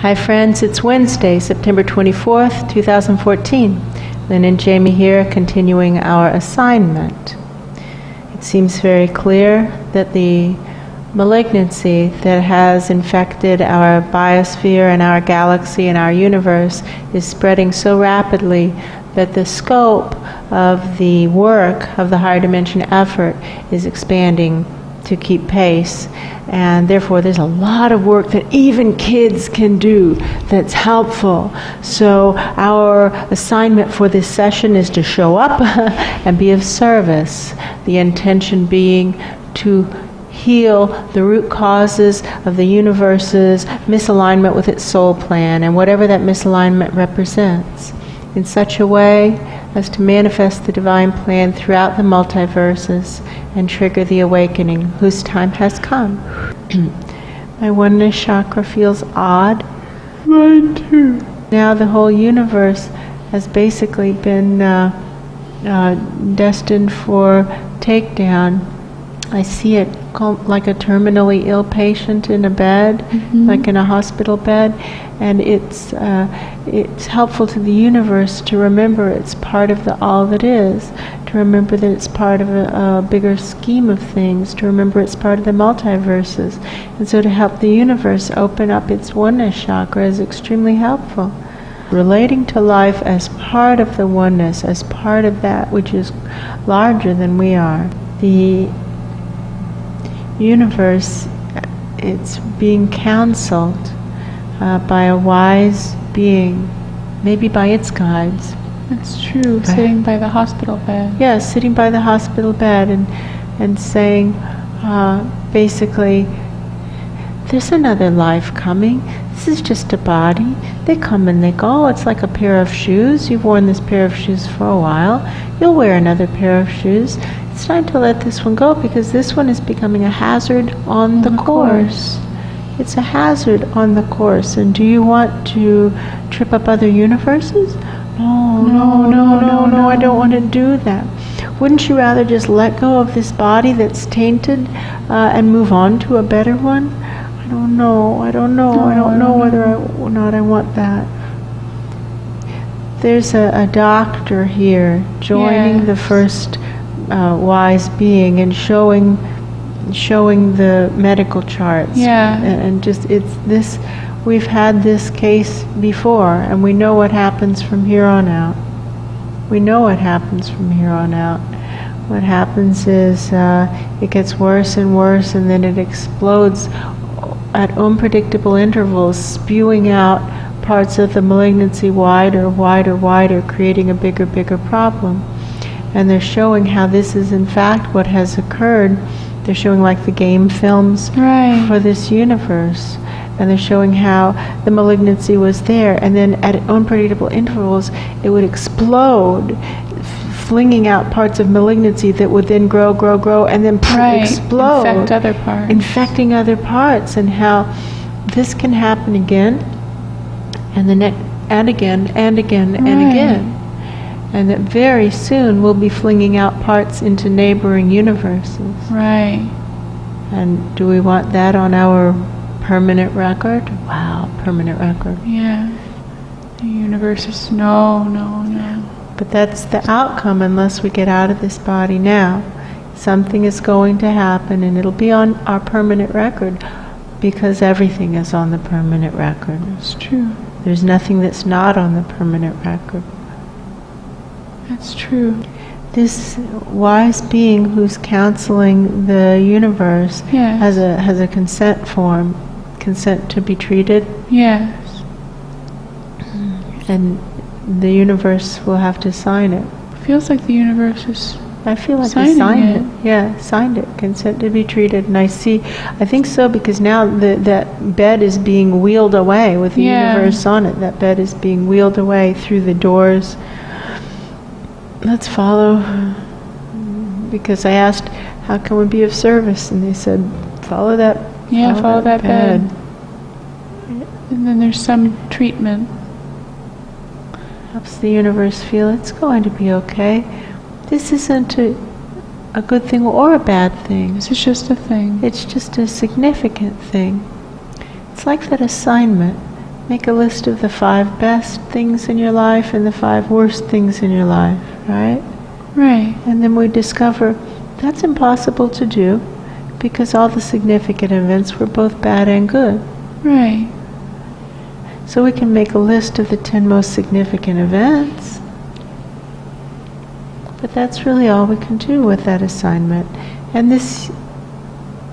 Hi friends, it's Wednesday, September 24th, 2014. Lynn and Jamie here, continuing our assignment. It seems very clear that the malignancy that has infected our biosphere and our galaxy and our universe is spreading so rapidly that the scope of the work of the higher dimension effort is expanding to keep pace, and therefore there's a lot of work that even kids can do that's helpful. So our assignment for this session is to show up and be of service, the intention being to heal the root causes of the universe's misalignment with its soul plan and whatever that misalignment represents, in such a way as to manifest the divine plan throughout the multiverses and trigger the awakening whose time has come. My oneness chakra feels odd. Mine too. Now the whole universe has basically been destined for takedown. I see it like a terminally ill patient in a bed, like in a hospital bed, and it's helpful to the universe to remember it's part of the all that is, to remember that it's part of a bigger scheme of things, to remember it's part of the multiverses. And so to help the universe open up its oneness chakra is extremely helpful. Relating to life as part of the oneness, as part of that which is larger than we are. The universe, it's being counseled by a wise being, maybe by its guides. That's true, sitting by the hospital bed. Yeah, sitting by the hospital bed and saying, basically, there's another life coming. This is just a body. They come and they go. It's like a pair of shoes. You've worn this pair of shoes for a while. You'll wear another pair of shoes. It's time to let this one go because this one is becoming a hazard on the course. It's a hazard on the course. And do you want to trip up other universes? No, I don't want to do that. Wouldn't you rather just let go of this body that's tainted and move on to a better one? I don't know whether or not I want that. There's a doctor here joining the first wise being and showing the medical charts. Yeah. And just it's this. We've had this case before, and we know what happens from here on out. We know what happens from here on out. What happens is it gets worse and worse, and then it explodes at unpredictable intervals, spewing out parts of the malignancy wider, creating a bigger problem. And they're showing how this is in fact what has occurred. They're showing like the game films for this universe. And they're showing how the malignancy was there, and then at unpredictable intervals it would explode, flinging out parts of malignancy that would then grow, and then explode. Infect other parts. Infecting other parts, and how this can happen again, and and again. And that very soon we'll be flinging out parts into neighboring universes. Right. And do we want that on our permanent record? Wow, permanent record. Yeah. The universe is no. But that's the outcome unless we get out of this body now. Something is going to happen, and it'll be on our permanent record because everything is on the permanent record. That's true. There's nothing that's not on the permanent record. That's true. This wise being who's counseling the universe has a consent form, consent to be treated. Yes. And the universe will have to sign it. Feels like the universe is. I feel like they signed it. Yeah, signed it. Consent to be treated. And I think so because now that bed is being wheeled away with the universe on it. That bed is being wheeled away through the doors. Let's follow. Because I asked, how can we be of service? And they said, follow that. Follow that bed. And then there's some treatment. Helps the universe feel it's going to be okay. This isn't a good thing or a bad thing. This is just a thing. It's just a significant thing. It's like that assignment make a list of the 5 best things in your life and the 5 worst things in your life, right? Right. And then we discover that's impossible to do because all the significant events were both bad and good. Right. So we can make a list of the 10 most significant events. But that's really all we can do with that assignment. And this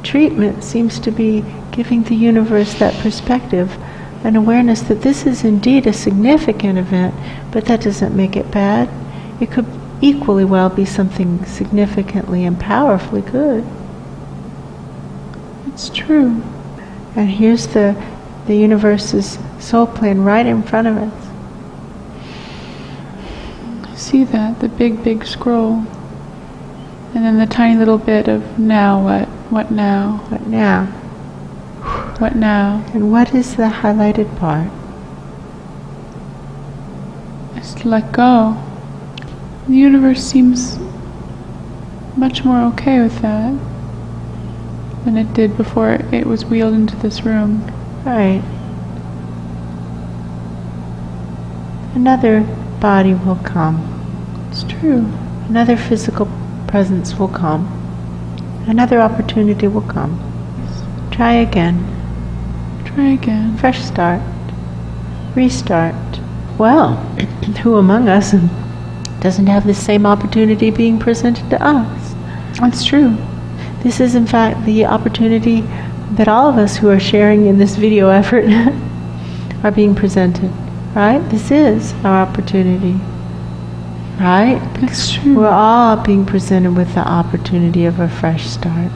treatment seems to be giving the universe that perspective, an awareness that this is indeed a significant event, but that doesn't make it bad. It could equally well be something significantly and powerfully good. It's true. And here's the universe's soul plan right in front of us. I see that, the big, big scroll. And then the tiny little bit of now what? What now? What now? What now? And what is the highlighted part? It's to let go. The universe seems much more okay with that than it did before it was wheeled into this room. Right. Another body will come. It's true. Another physical presence will come. Another opportunity will come. Try again. Try again. Fresh start. Restart. Well, who among us doesn't have the same opportunity being presented to us? That's true. This is in fact the opportunity that all of us who are sharing in this video effort are being presented. Right? This is our opportunity. Right? That's true. We're all being presented with the opportunity of a fresh start.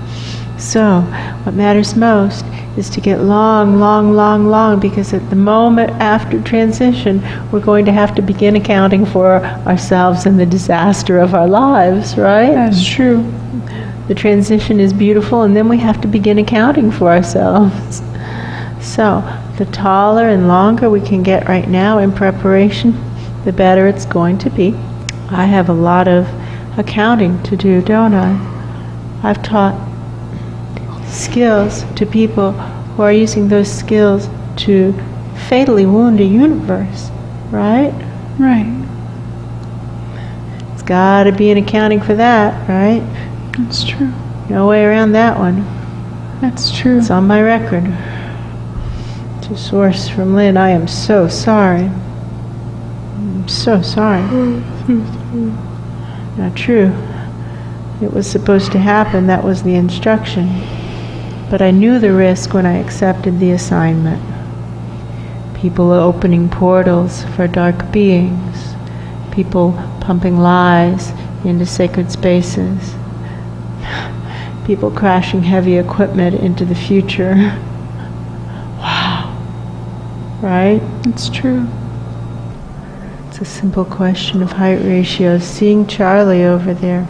So, what matters most is to get long, because at the moment after transition, we're going to have to begin accounting for ourselves and the disaster of our lives, right? That's true. The transition is beautiful, and then we have to begin accounting for ourselves. So, the taller and longer we can get right now in preparation, the better it's going to be. I have a lot of accounting to do, don't I? I've taught skills to people who are using those skills to fatally wound a universe, right? Right. It's got to be an accounting for that, right? That's true. No way around that one. That's true. It's on my record. To source from Lynn, I am so sorry. I'm so sorry. Not true. It was supposed to happen. That was the instruction. But I knew the risk when I accepted the assignment. People opening portals for dark beings. People pumping lies into sacred spaces. People crashing heavy equipment into the future. Wow. Right? It's true. It's a simple question of height ratios. Seeing Charlie over there,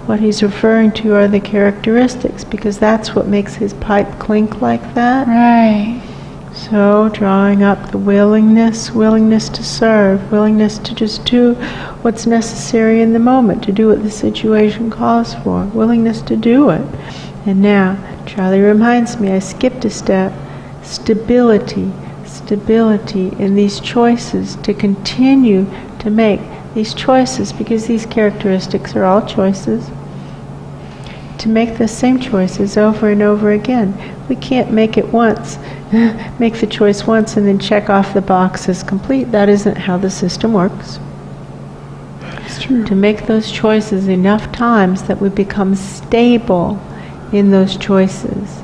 what he's referring to are the characteristics, because that's what makes his pipe clink like that. Right. So drawing up the willingness to serve, willingness to just do what's necessary in the moment, to do what the situation calls for, willingness to do it. And now, Charlie reminds me, I skipped a step. Stability in these choices, to continue to make these choices, because these characteristics are all choices, to make the same choices over and over again. We can't make it once, make the choice once and then check off the box as complete. That isn't how the system works. It's true. To make those choices enough times that we become stable in those choices.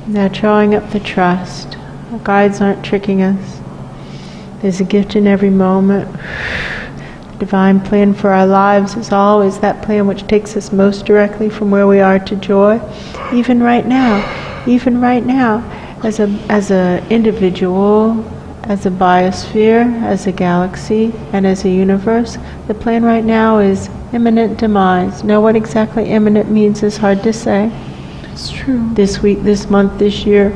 Now drawing up the trust. Our guides aren't tricking us. There's a gift in every moment. The divine plan for our lives is always that plan which takes us most directly from where we are to joy. Even right now, as a individual, as a biosphere, as a galaxy, and as a universe, the plan right now is imminent demise. Now what exactly imminent means is hard to say. It's true. This week, this month, this year,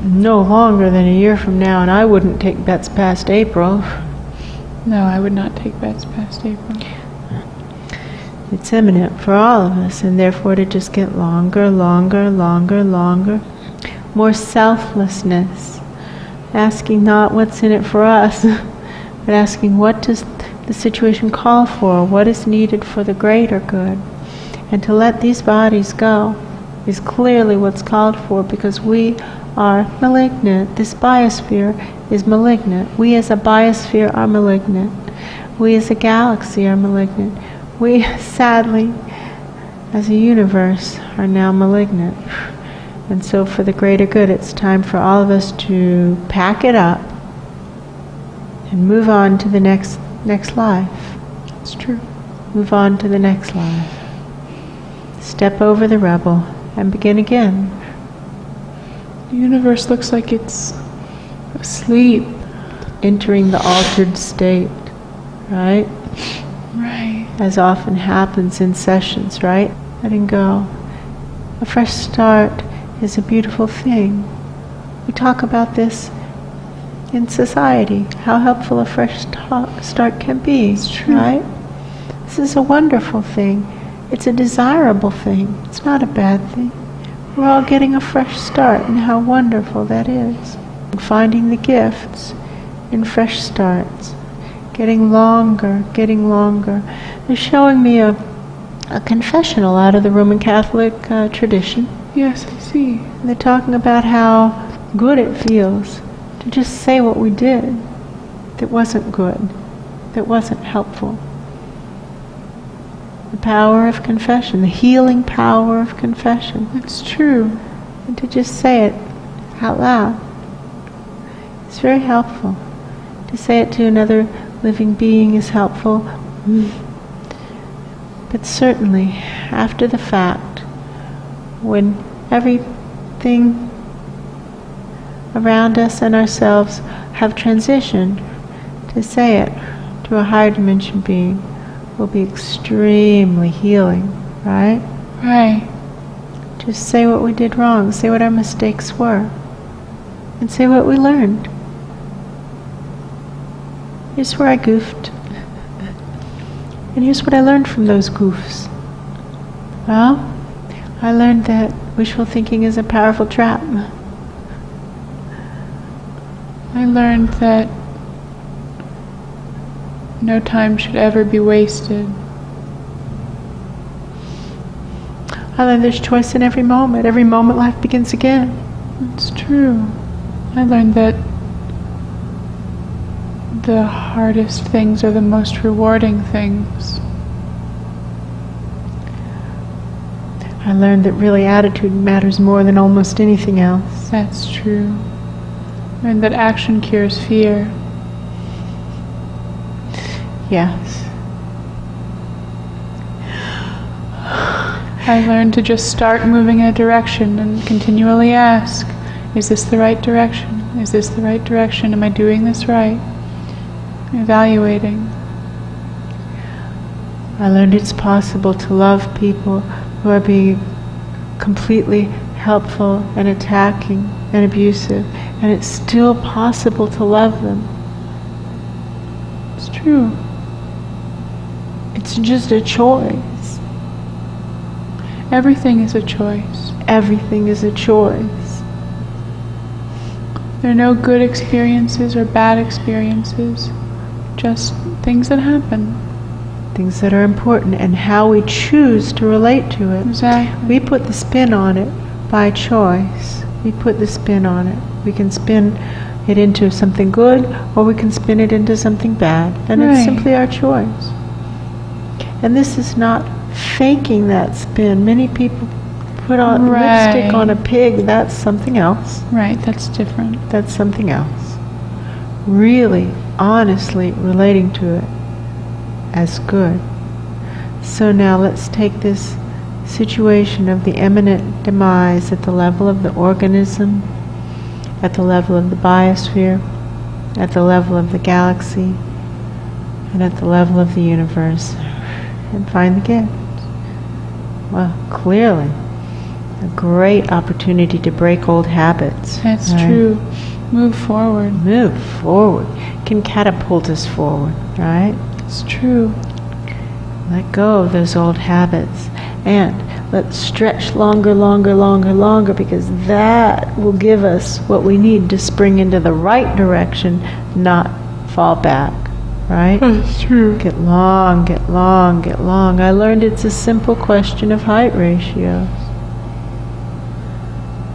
no longer than a year from now, and I wouldn't take bets past April. No, I would not take bets past April. It's imminent for all of us, and therefore to just get longer. More selflessness. asking not what's in it for us, but asking what does the situation call for, what is needed for the greater good. And to let these bodies go is clearly what's called for, because we are malignant. This biosphere is malignant. We as a biosphere are malignant. We as a galaxy are malignant. We, sadly, as a universe, are now malignant. And so for the greater good, it's time for all of us to pack it up and move on to the next life. It's true. Move on to the next life. Step over the rubble and begin again. The universe looks like it's asleep. Entering the altered state, right? Right. As often happens in sessions, right? Letting go. A fresh start is a beautiful thing. We talk about this in society, how helpful a fresh start can be, it's true. right? This is a wonderful thing. It's a desirable thing. It's not a bad thing. We're all getting a fresh start, and how wonderful that is. And finding the gifts in fresh starts. Getting longer, getting longer. They're showing me a confessional out of the Roman Catholic tradition. Yes, I see. And they're talking about how good it feels to just say what we did that wasn't good, that wasn't helpful. The power of confession, the healing power of confession. It's true. And to just say it out loud. It's very helpful. To say it to another living being is helpful. But certainly, after the fact, when everything around us and ourselves have transitioned, to say it to a higher dimension being will be extremely healing, right? Right. Just say what we did wrong, say what our mistakes were, and say what we learned. Here's where I goofed. And here's what I learned from those goofs. Well, I learned that wishful thinking is a powerful trap. I learned that no time should ever be wasted. I learned there's choice in every moment. Every moment life begins again. It's true. I learned that the hardest things are the most rewarding things. I learned that really attitude matters more than almost anything else. That's true. And that action cures fear. Yes. I learned to just start moving in a direction and continually ask, is this the right direction? Is this the right direction? Am I doing this right? Evaluating. I learned it's possible to love people who are being completely helpful and attacking and abusive, and it's still possible to love them. It's true. It's just a choice. Everything is a choice. Everything is a choice. There are no good experiences or bad experiences, just things that happen. Things that are important, and how we choose to relate to it. Exactly. We put the spin on it by choice. We put the spin on it. We can spin it into something good, or we can spin it into something bad. And Right. it's simply our choice. And this is not faking that spin. Many people put on lipstick on a pig. That's something else. Right, that's different. That's something else. Really, honestly relating to it as good. So now let's take this situation of the imminent demise at the level of the organism, at the level of the biosphere, at the level of the galaxy, and at the level of the universe, and find the gift. Well, clearly, a great opportunity to break old habits. That's right? true. Move forward. Move forward. Can catapult us forward, right? It's true. Let go of those old habits and let's stretch longer, longer, longer, longer, because that will give us what we need to spring into the right direction, not fall back. Right? That's true. Get long, get long, get long. I learned it's a simple question of height ratios.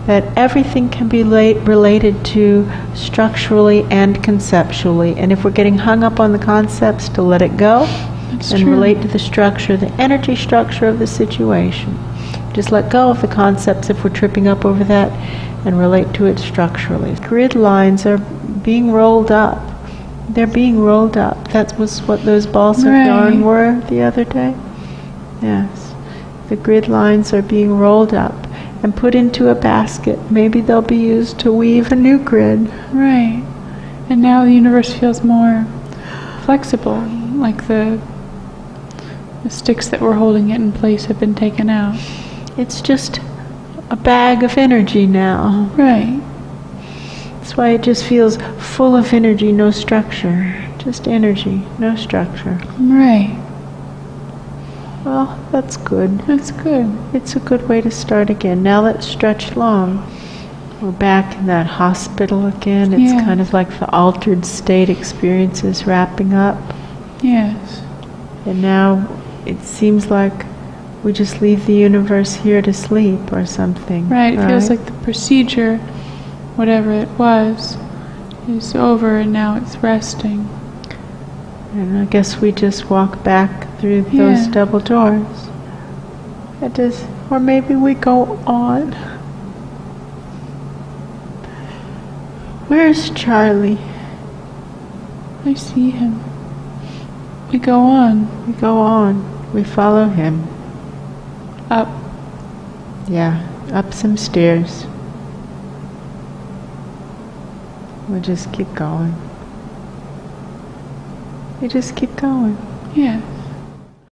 That everything can be related to structurally and conceptually. And if we're getting hung up on the concepts, to let it go. That's and true. relate to the structure, the energy structure of the situation. Just let go of the concepts if we're tripping up over that, and relate to it structurally. Grid lines are being rolled up. They're being rolled up. That was what those balls of yarn were the other day. Yes. The grid lines are being rolled up and put into a basket. Maybe they'll be used to weave a new grid. Right. And now the universe feels more flexible, like the sticks that were holding it in place have been taken out. It's just a bag of energy now. Right. That's why it just feels full of energy, no structure. Just energy, no structure. Right. Well, that's good. That's good. It's a good way to start again. Now let's stretch long. We're back in that hospital again. It's kind of like the altered state experience is wrapping up. Yes. And now it seems like we just leave the universe here to sleep or something. Right. It feels like the procedure, whatever it was, is over and now it's resting. And I guess we just walk back through those double doors. Or maybe we go on. Where's Charlie? I see him. We go on. We go on. We follow him. Up. Yeah, up some stairs. We just keep going. We just keep going. Yes.